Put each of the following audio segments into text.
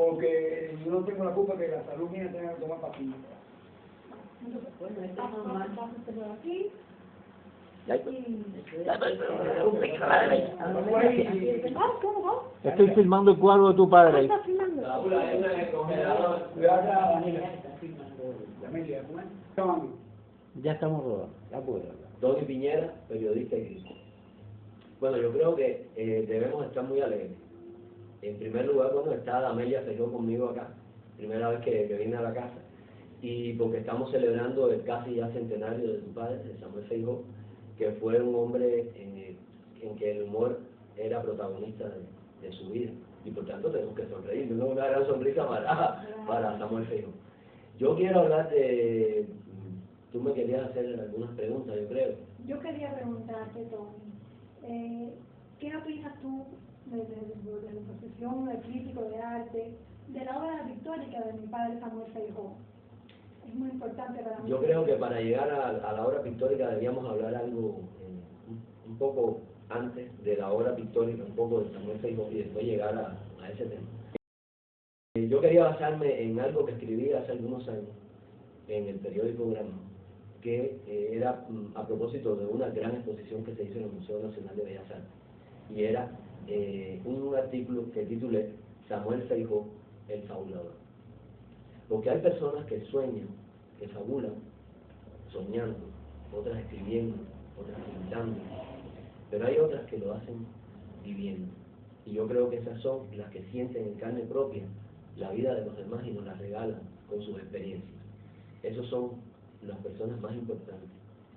porque yo no tengo la culpa que la salud mía tenga que tomar pastillas. Bueno, esto es normal. Aquí. Estoy filmando el cuadro de tu padre ahí. ¿Estás filmando? Cuidado acá, Daniela. Ya estamos rodando, ya puedo. Tony Piñera, periodista y crítico. Bueno, yo creo que debemos estar muy alegres. En primer lugar, bueno, está Amelia Feijó conmigo acá, primera vez que vine a la casa, y porque estamos celebrando el casi ya centenario de tu padre, de Samuel Feijó, que fue un hombre en que el humor era protagonista de su vida, y por tanto tenemos que sonreír, ¿no? Una gran sonrisa para Samuel Feijó. Yo quiero hablar de... Tú me querías hacer algunas preguntas, yo creo. Yo quería preguntarte, Tony, ¿qué opinas tú de la profesión de crítico de arte, de la obra pictórica de mi padre Samuel Feijó? Es muy importante para mí. Yo creo que para llegar a la obra pictórica debíamos hablar algo un poco antes de la obra pictórica, un poco de Samuel Feijó, y después llegar a ese tema. Yo quería basarme en algo que escribí hace algunos años en el periódico Grano, que era a propósito de una gran exposición que se hizo en el Museo Nacional de Bellas Artes, y era un artículo que titulé Samuel Feijó, el fabulador. Porque hay personas que sueñan, que fabulan, soñando, otras escribiendo, otras pintando, pero hay otras que lo hacen viviendo. Y yo creo que esas son las que sienten en carne propia la vida de los demás y nos la regalan con sus experiencias. Esas son las personas más importantes.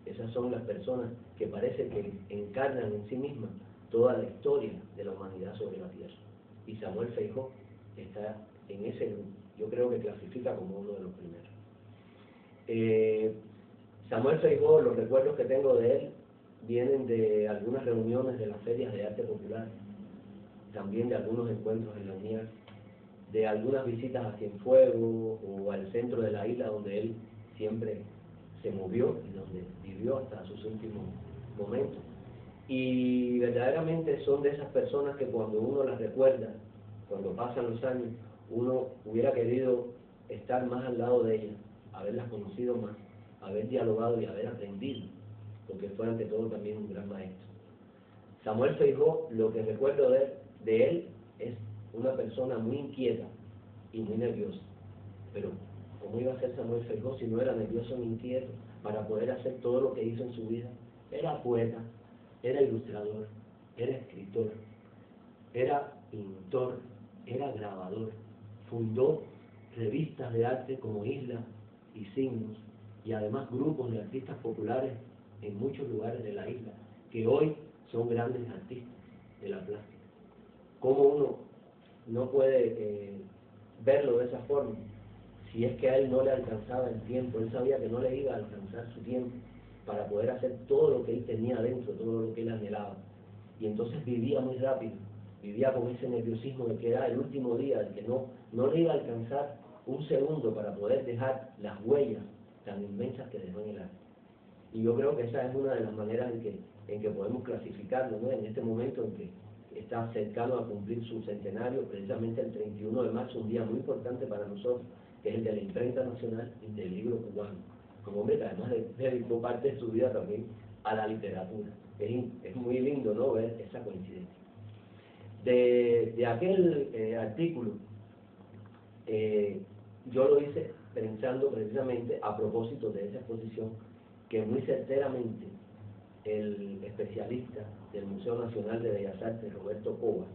Esas son las personas que parece que encarnan en sí mismas toda la historia de la humanidad sobre la tierra. Y Samuel Feijó está en ese grupo. Yo creo que clasifica como uno de los primeros. Samuel Feijó, los recuerdos que tengo de él vienen de algunas reuniones de las ferias de arte popular, también de algunos encuentros en la UNIAC, de algunas visitas a Cienfuegos o al centro de la isla donde él siempre se movió y donde vivió hasta sus últimos momentos. Y verdaderamente son de esas personas que cuando uno las recuerda, cuando pasan los años, uno hubiera querido estar más al lado de ellas, haberlas conocido más, haber dialogado y haber aprendido, porque fue ante todo también un gran maestro. Samuel Feijó, lo que recuerdo de él es una persona muy inquieta y muy nerviosa, pero ¿cómo iba a ser Samuel Feijó si no era nervioso ni inquieto para poder hacer todo lo que hizo en su vida? Era poeta, era ilustrador, era escritor, era pintor, era grabador, fundó revistas de arte como Isla y Signos, y además grupos de artistas populares en muchos lugares de la isla, que hoy son grandes artistas de la plástica. ¿Cómo uno no puede verlo de esa forma? Si es que a él no le alcanzaba el tiempo, él sabía que no le iba a alcanzar su tiempo para poder hacer todo lo que él tenía dentro, todo lo que él anhelaba. Y entonces vivía muy rápido, vivía con ese nerviosismo de que era el último día, de que no le iba a alcanzar un segundo para poder dejar las huellas tan inmensas que dejó en el arte. Y yo creo que esa es una de las maneras en que podemos clasificarlo, ¿no? En este momento en que está cercano a cumplir su centenario, precisamente el 31 de marzo, un día muy importante para nosotros, que es el de la imprenta nacional y del libro cubano, como hombre que además dedicó parte de su vida también a la literatura. Es muy lindo, ¿no?, ver esa coincidencia. De aquel artículo, yo lo hice pensando precisamente a propósito de esa exposición que muy certeramente el especialista del Museo Nacional de Bellas Artes, Roberto Cova,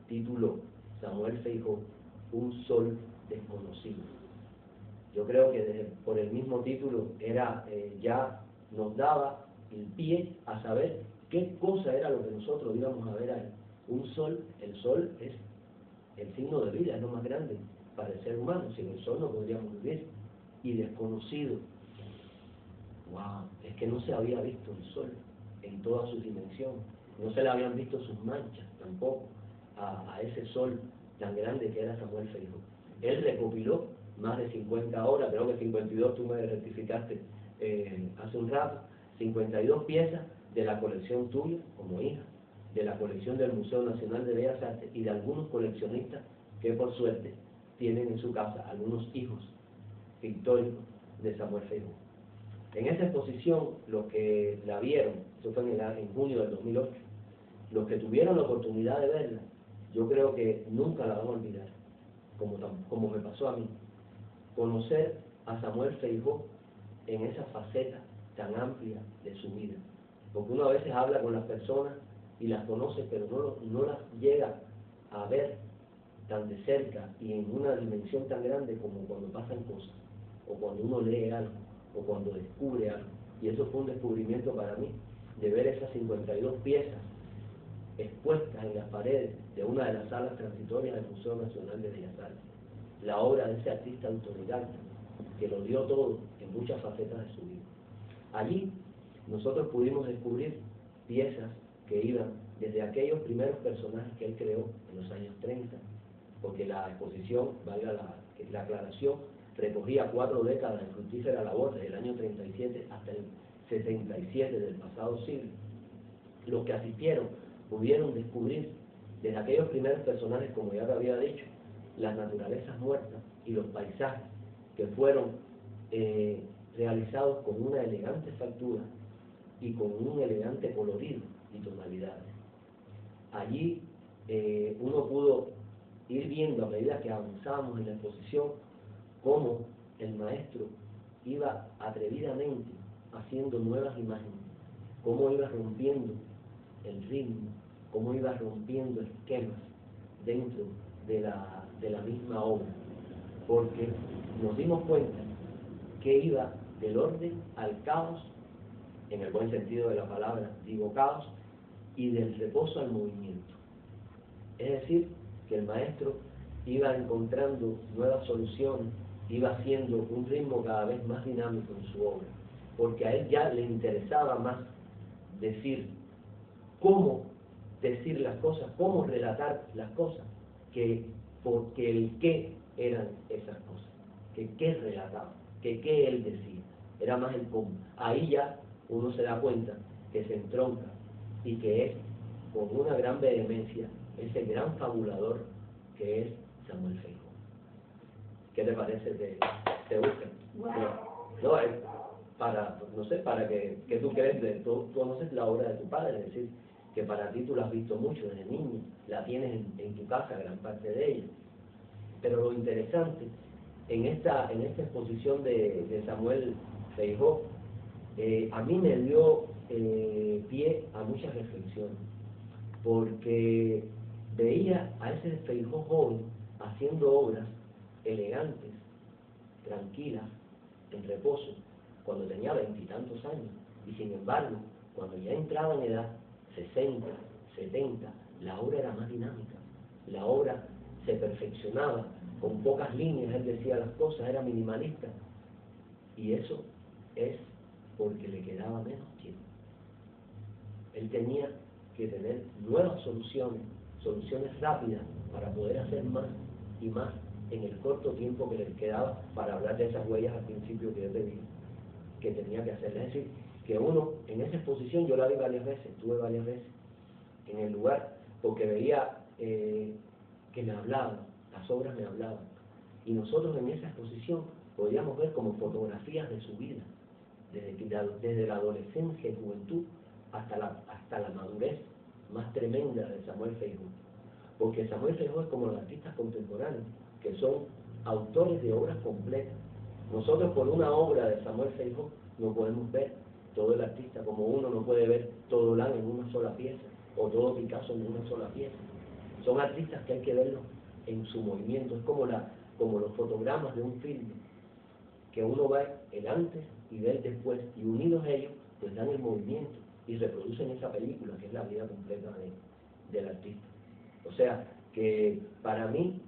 tituló Samuel Feijó, un sol desconocido. Yo creo que por el mismo título ya nos daba el pie a saber qué cosa era lo que nosotros íbamos a ver ahí. Un sol, el sol es el signo de vida, es lo más grande para el ser humano. Sin el sol no podríamos vivir. Y desconocido, wow, es que no se había visto el sol en todas sus dimensiones, no se le habían visto sus manchas tampoco a ese sol tan grande que era Samuel Feijó. Él recopiló más de 50 horas, creo que 52, tú me rectificaste hace un rato, 52 piezas de la colección tuya como hija, de la colección del Museo Nacional de Bellas Artes y de algunos coleccionistas que por suerte tienen en su casa algunos hijos pictóricos de Samuel Feijó. En esa exposición, los que la vieron, eso fue en junio del 2008, los que tuvieron la oportunidad de verla, yo creo que nunca la van a olvidar, como me pasó a mí. Conocer a Samuel Feijó en esa faceta tan amplia de su vida. Porque uno a veces habla con las personas y las conoce, pero no las llega a ver tan de cerca y en una dimensión tan grande como cuando pasan cosas, o cuando uno lee algo, o cuando descubre algo. Y eso fue un descubrimiento para mí, de ver esas 52 piezas expuestas en las paredes de una de las salas transitorias del Museo Nacional de Bellas Artes. La obra de ese artista autodidacta, que lo dio todo en muchas facetas de su vida. Allí nosotros pudimos descubrir piezas que iban desde aquellos primeros personajes que él creó en los años 30, porque la exposición, valga la aclaración, recogía 4 décadas de fructífera labor, desde el año 37 hasta el 77 del pasado siglo. Los que asistieron pudieron descubrir desde aquellos primeros personajes, como ya te había dicho, las naturalezas muertas y los paisajes que fueron realizados con una elegante factura y con un elegante colorido y tonalidades. Allí uno pudo ir viendo a medida que avanzábamos en la exposición cómo el maestro iba atrevidamente haciendo nuevas imágenes, cómo iba rompiendo el ritmo, cómo iba rompiendo esquemas dentro de la misma obra, porque nos dimos cuenta que iba del orden al caos, en el buen sentido de la palabra, digo caos, y del reposo al movimiento. Es decir, que el maestro iba encontrando nuevas soluciones, iba haciendo un ritmo cada vez más dinámico en su obra, porque a él ya le interesaba más decir cómo decir las cosas, cómo relatar las cosas, que porque el qué eran esas cosas, que qué relataba, que qué él decía, era más el cómo. Ahí ya uno se da cuenta que se entronca y que es con una gran vehemencia ese gran fabulador que es Samuel Feijó. ¿Qué te parece? ¿Te gusta? Wow. No, es para, no sé, para que tú crees, tú conoces la obra de tu padre, es decir, que para ti tú la has visto mucho desde niño, la tienes en tu casa, gran parte de ella. Pero lo interesante, en esta exposición de Samuel Feijó, a mí me dio pie a muchas reflexiones, porque veía a ese Feijó joven haciendo obras elegantes, tranquilas, en reposo, cuando tenía 20 y tantos años, y sin embargo, cuando ya entraba en edad, 60, 70, la obra era más dinámica, la obra se perfeccionaba, con pocas líneas él decía las cosas, era minimalista, y eso es porque le quedaba menos tiempo. Él tenía que tener nuevas soluciones rápidas para poder hacer más y más en el corto tiempo que le quedaba, para hablar de esas huellas al principio que yo te dije que tenía que hacer. Es decir, que uno en esa exposición, yo la vi varias veces, estuve varias veces en el lugar, porque veía que me hablaban, las obras me hablaban, y nosotros en esa exposición podíamos ver como fotografías de su vida, desde la adolescencia y juventud hasta la madurez más tremenda de Samuel Feijó, porque Samuel Feijó es como los artistas contemporáneos, que son autores de obras completas. Nosotros por una obra de Samuel Feijó no podemos ver todo el artista, como uno no puede ver todo Lan en una sola pieza, o todo Picasso en una sola pieza. Son artistas que hay que verlos en su movimiento, es como los fotogramas de un filme, que uno ve el antes y ve el después, y unidos ellos, pues dan el movimiento y reproducen esa película, que es la vida completa del artista. O sea, que para mí,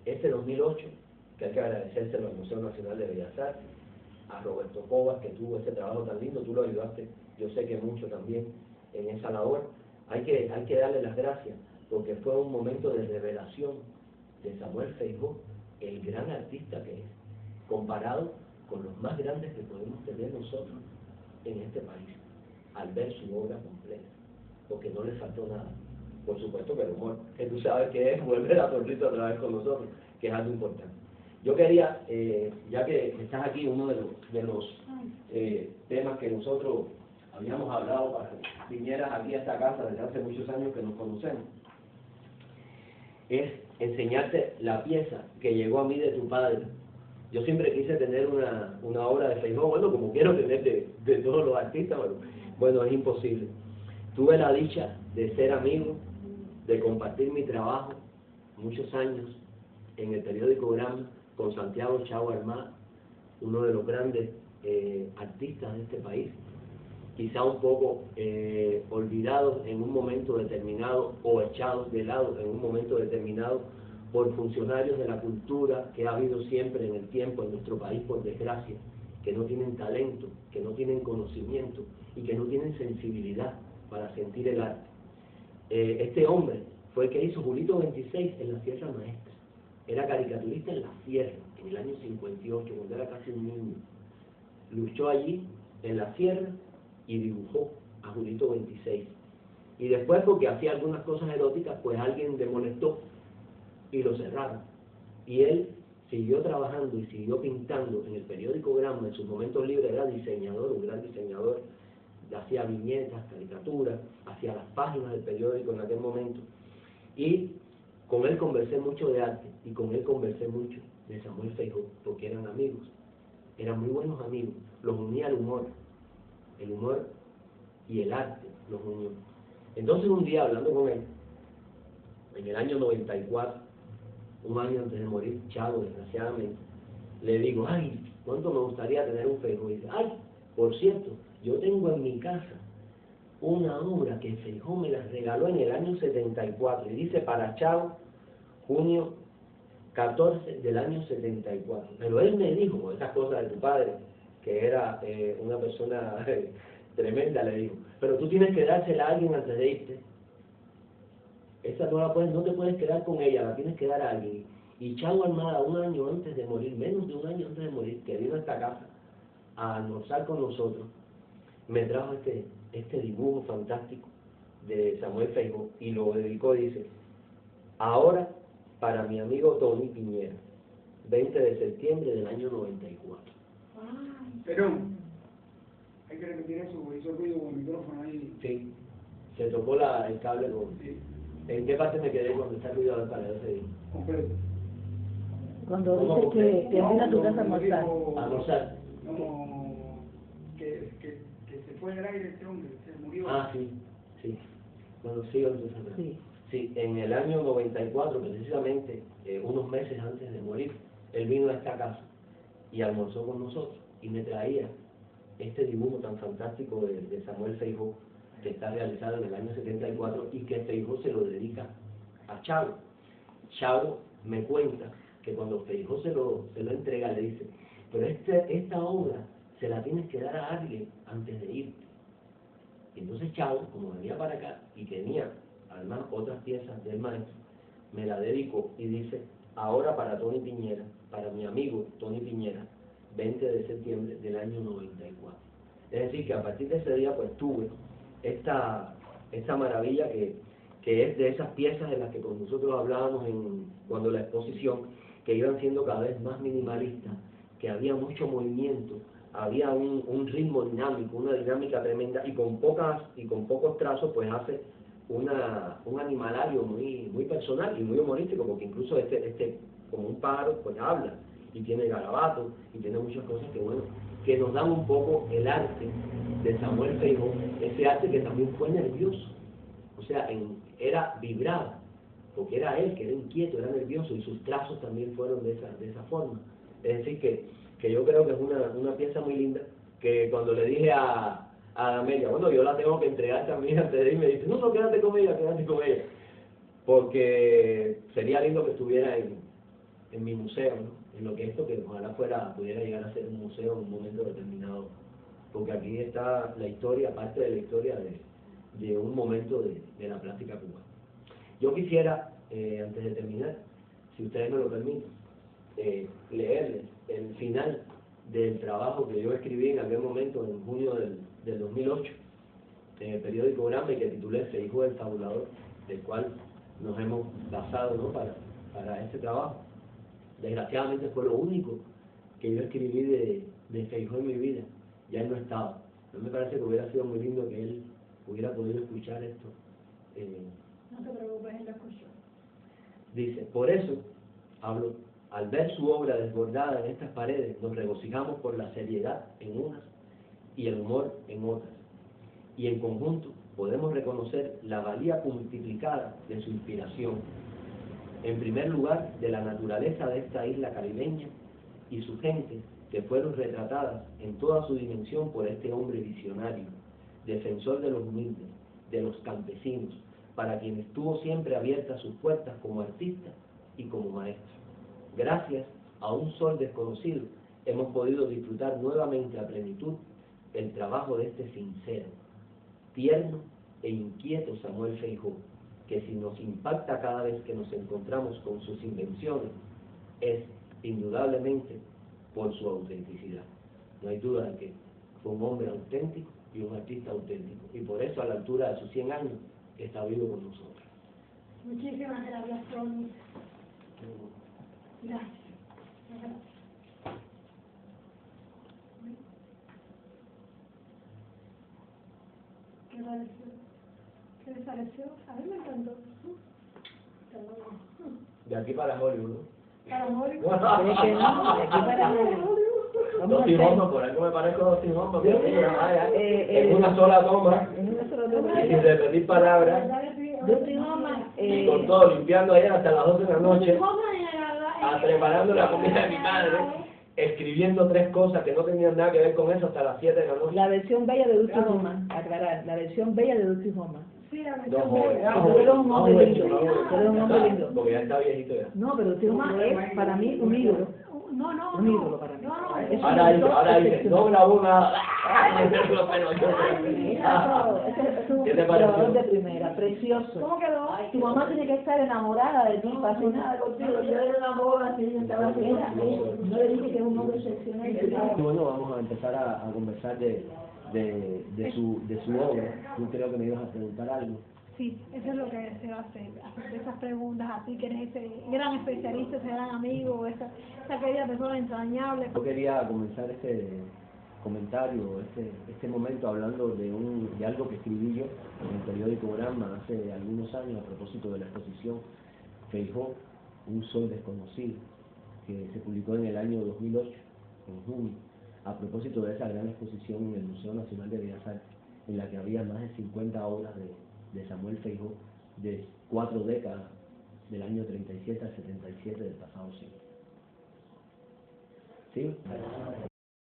este 2008, que hay que agradecérselo al Museo Nacional de Bellas Artes, a Roberto Cobas, que tuvo ese trabajo tan lindo, tú lo ayudaste, yo sé que mucho también en esa labor, hay que darle las gracias, porque fue un momento de revelación de Samuel Feijó, el gran artista que es, comparado con los más grandes que podemos tener nosotros en este país, al ver su obra completa, porque no le faltó nada. Por supuesto que el humor, que tú sabes que es, vuelve la sonrisa otra vez con nosotros, que es algo importante. Yo quería, ya que estás aquí, uno de los temas que nosotros habíamos hablado para que vinieras aquí a esta casa desde hace muchos años que nos conocemos, es enseñarte la pieza que llegó a mí de tu padre. Yo siempre quise tener una obra de Feijó, bueno, como quiero tener de todos los artistas, bueno, es imposible. Tuve la dicha de ser amigo, de compartir mi trabajo muchos años en el periódico Grammy con Santiago Chao Armada, uno de los grandes artistas de este país, quizá un poco olvidados en un momento determinado o echados de lado en un momento determinado por funcionarios de la cultura que ha habido siempre en el tiempo en nuestro país, por desgracia, que no tienen talento, que no tienen conocimiento y que no tienen sensibilidad para sentir el arte. Este hombre fue el que hizo Julito 26 en la Sierra Maestra. Era caricaturista en la Sierra, en el año 58, cuando era casi un niño. Luchó allí, en la Sierra, y dibujó a Julito 26. Y después, porque hacía algunas cosas eróticas, pues alguien le molestó y lo cerraron. Y él siguió trabajando y siguió pintando en el periódico Grammy. En sus momentos libres era diseñador, un gran diseñador. Hacía viñetas, caricaturas, hacía las páginas del periódico en aquel momento. Y con él conversé mucho de arte y con él conversé mucho de Samuel Feijó, porque eran amigos, eran muy buenos amigos. Los unía el humor y el arte los unió. Entonces un día, hablando con él, en el año 94, un año antes de morir, Chavo, desgraciadamente, le digo, ay, ¿cuánto me gustaría tener un Feijó? Y dice, ay, por cierto, yo tengo en mi casa una obra que Feijó me la regaló en el año 74, y dice para Chavo, junio 14 del año 74. Pero él me dijo, con esas cosas de tu padre, que era una persona tremenda, le dijo, pero tú tienes que dársela a alguien antes de irte. Esa no te puedes quedar con ella, la tienes que dar a alguien. Y Chavo Armada, un año antes de morir, menos de un año antes de morir, que vino a esta casa a almorzar con nosotros, me trajo este dibujo fantástico de Samuel Feijó y lo dedicó, dice, ahora para mi amigo Tony Piñera, 20 de septiembre del año 94. Pero hay que repetir eso, hizo ruido con el micrófono ahí. Sí, se tocó el cable con... Sí, ¿En qué parte me quedé cuando está el ruido del pared ese día? completo. Cuando ¿Cómo? dices que te invita a tu casa a No, almorzar. A almorzar. No, que se fue del aire este hombre, se murió. Ah, sí, sí. Bueno, sigo entonces. Sí. Sí, en el año 94, precisamente, unos meses antes de morir, él vino a esta casa y almorzó con nosotros y me traía este dibujo tan fantástico de Samuel Feijó, que está realizado en el año 74 y que Feijó se lo dedica a Chavo. Chavo me cuenta que cuando Feijó se lo entrega, le dice, pero esta obra se la tienes que dar a alguien antes de irte. Y entonces Chavo, como venía para acá y tenía además otras piezas del maestro, me la dedicó y dice, ahora para Tony Piñera, para mi amigo Tony Piñera, 20 de septiembre del año 94. Es decir, que a partir de ese día pues tuve esta maravilla que es de esas piezas de las que con nosotros hablábamos cuando la exposición, que iban siendo cada vez más minimalistas, que había mucho movimiento, había un ritmo dinámico, una dinámica tremenda, y con pocos trazos pues hace un animalario muy personal y muy humorístico, porque incluso como un pájaro pues habla y tiene garabatos y tiene muchas cosas que nos dan un poco el arte de Samuel Feijó, ese arte que también fue nervioso, o sea, era vibrado, porque era él que era inquieto, era nervioso, y sus trazos también fueron de esa forma. Es decir, que yo creo que es una pieza muy linda, que cuando le dije a Amelia, bueno, yo la tengo que entregar también antes de irme, dice, no, quédate con ella, porque sería lindo que estuviera en mi museo, ¿no? En lo que que ojalá pudiera llegar a ser un museo en un momento determinado, porque aquí está la historia, parte de la historia de un momento de la plástica cubana. Yo quisiera, antes de terminar, si ustedes me lo permiten, leerles el final del trabajo que yo escribí en aquel momento, en junio del 2008, en el periódico Grammy, que titulé Feijó el Fabulador, del cual nos hemos basado, ¿no?, para este trabajo. Desgraciadamente fue lo único que yo escribí de Feijóo en mi vida. Ya él no estaba. No me parece que hubiera sido muy lindo que él hubiera podido escuchar esto. No te preocupes, él lo escuchó. Dice, por eso, al ver su obra desbordada en estas paredes, nos regocijamos por la seriedad en unas y el humor en otras. Y en conjunto podemos reconocer la valía multiplicada de su inspiración. En primer lugar, de la naturaleza de esta isla caribeña y su gente, que fueron retratadas en toda su dimensión por este hombre visionario, defensor de los humildes, de los campesinos, para quienes tuvo siempre abiertas sus puertas como artista y como maestro. Gracias a un sol desconocido, hemos podido disfrutar nuevamente a plenitud el trabajo de este sincero, tierno e inquieto Samuel Feijóo, que si nos impacta cada vez que nos encontramos con sus invenciones, es indudablemente por su autenticidad. No hay duda de que fue un hombre auténtico y un artista auténtico, y por eso a la altura de sus 100 años está vivo con nosotros. Muchísimas gracias, Tony. Gracias. ¿Qué pareció? ¿Qué les pareció? A mí me encantó. De aquí para Hollywood, ¿no? Para morir. ¿Crees que no? De aquí para vamos a Dustin hacer. Hoffman, por algo me parezco a Dustin Hoffman, Sí, en una sola toma, En una sola toma. y sin repetir palabras, Dustin Hoffman, y con todo, limpiando allá hasta las 12 de la noche, preparando la comida de mi madre, escribiendo 3 cosas que no tenían nada que ver con eso hasta las 7 de la noche. la versión bella de Dustin Hoffman, aclarar, la versión bella de Dustin Hoffman. Sí, la Dos versión jóvenes. bella. Tú eres un hombre lindo, tú eres un hombre lindo. Porque ya está viejito ya. No, pero Dustin Hoffman es para mí un ídolo. No, no, Un no. ídolo para mí. No, no. Es un Ahora dice, actor no grabó nada. ¿Qué te parece? Grabador de primera, precioso. ¿Cómo quedó? Tu mamá tiene que estar enamorada de ti, fascinada contigo. Yo era una boba así, yo estaba así. No le dije que es un hombre excepcional. Bueno, vamos a empezar a conversar de su obra. Yo creo que me ibas a preguntar algo. Sí, eso es lo que deseo hacer esas preguntas a ti, que eres ese gran especialista, ese gran amigo, esa querida persona entrañable. Yo quería comenzar este comentario, este momento hablando de algo que escribí yo en el periódico Granma hace algunos años a propósito de la exposición Feijóo, un sol desconocido, que se publicó en el año 2008, en junio, a propósito de esa gran exposición en el Museo Nacional de Bellas Artes, en la que había más de 50 obras de Samuel Feijóo de 4 décadas, del año 37 al 77 del pasado siglo. ¿Sí?